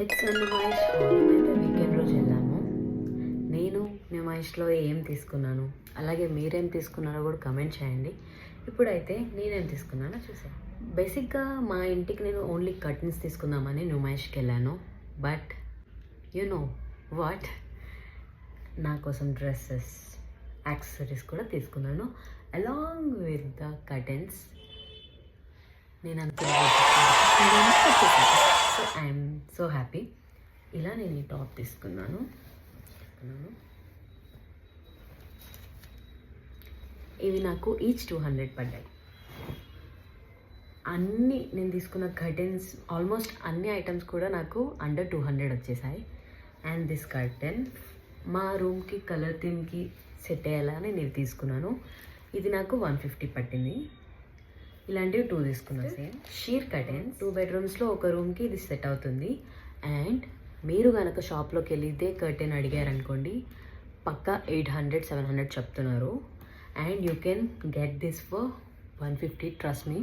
It's Numaish మేమైతే weekend రోజు వెళ్ళాము. నేను న్యూమైష్లో ఏం తీసుకున్నాను, అలాగే మీరేం తీసుకున్నారో కూడా కమెంట్ చేయండి. ఇప్పుడైతే నేనేం తీసుకున్నానో చూసాను. బేసిక్గా మా ఇంటికి నేను ఓన్లీ కర్టన్స్ తీసుకుందామని న్యూమైష్కి వెళ్ళాను. బట్ యు నో వాట్, నా కోసం డ్రెస్సెస్, యాక్సెసరీస్ కూడా తీసుకున్నాను అలాంగ్ విత్ ద కర్టన్స్. నేను అనుకున్నాను, సో ఐఎమ్ సో హ్యాపీ. ఇలా నేను ఈ టాప్ తీసుకున్నాను. ఇవి నాకు ఈచ్ 200 పడ్డాయి. అన్నీ నేను తీసుకున్న కర్టెన్స్, ఆల్మోస్ట్ అన్ని ఐటమ్స్ కూడా నాకు అండర్ 200 వచ్చేసాయి. అండ్ దిస్ కర్టెన్ మా రూమ్కి కలర్ థీమ్కి సెట్ అయ్యేలానే నేను తీసుకున్నాను. ఇది నాకు 150 పట్టింది. ఇలాంటివి 2 తీసుకున్నాను. సేమ్ షీర్ కర్టెన్ 2 బెడ్రూమ్స్లో ఒక రూమ్కి ఇది సెట్ అవుతుంది. అండ్ మీరు కనుక షాప్లోకి వెళ్ళి ఇదే కర్టెన్ అడిగారనుకోండి, పక్కా 800-700 చెప్తున్నారు. And you can get this for 150, trust me.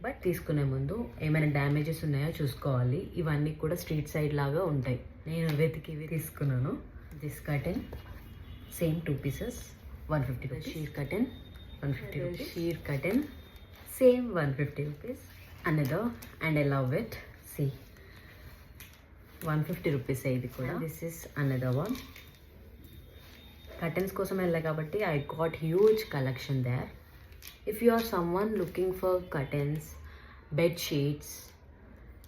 But తీసుకునే ముందు ఏమైనా డ్యామేజెస్ ఉన్నాయో చూసుకోవాలి. ఇవన్నీ కూడా స్ట్రీట్ సైడ్ లాగా ఉంటాయి. నేను వెతికి తీసుకున్నాను. This curtain same 2 pieces 150 rupees. Sheer curtain 150 rupees. Sheer curtain same 150 rupees. Another, and I love it. See, 150 rupees ఇది కూడా. This is another one. Curtains కోసం వెళ్ళా కాబట్టి I got huge collection there. If you are someone looking for curtains, bed sheets,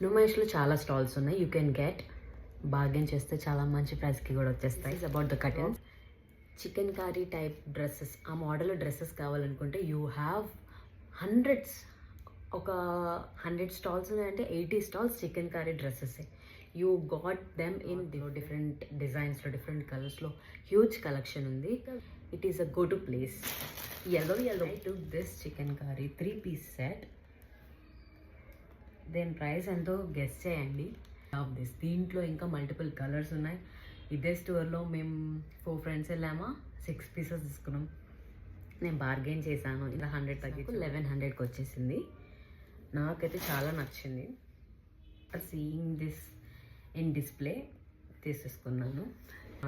న్యూమైష్లో చాలా stalls ఉన్నాయి. You can get, bargain చేస్తే చాలా మంచి ప్రైస్కి కూడా వచ్చేస్తాయి. About the curtains, chikankari type dresses, ఆ మోడల్ డ్రెస్సెస్ కావాలనుకుంటే యూ హ్యావ్ హండ్రెడ్స్. ఒక 100 స్టాల్స్ ఉన్నాయంటే 80 stalls chikankari dresses. You got them in different డిజైన్స్లో, డిఫరెంట్ కలర్స్లో హ్యూజ్ కలెక్షన్ ఉంది. It is a go to place. yellow I took this chicken curry 3-piece set. దీని price ఎంతో guess చేయండి. Of this, దీంట్లో ఇంకా మల్టిపుల్ కలర్స్ ఉన్నాయి. ఇదే స్టోర్లో మేము 4 ఫ్రెండ్స్ వెళ్ళామా, 6 pieces తీసుకున్నాం. నేను బార్గెన్ చేశాను. ఇలా 100 తగ్గి 1100కి వచ్చేసింది. నాకైతే చాలా నచ్చింది. సీయింగ్ దిస్ ఇన్ డిస్ప్లే తీసేసుకున్నాను.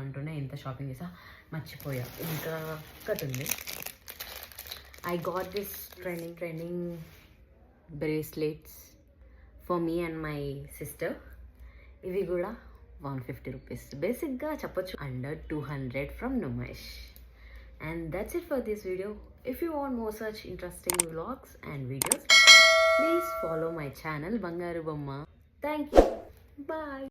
అంటూనే ఇంత షాపింగ్ చేసా, మర్చిపోయా ఇంకా ఒకటి ఉంది. I got this trending bracelets for me and my sister. ఇవి కూడా 150 rupees. బేసిక్గా చెప్పొచ్చు under 200 from Numaish. And that's it for this video. If you want more such interesting vlogs and videos, please follow my channel Bangaru Bomma. Thank you. Bye.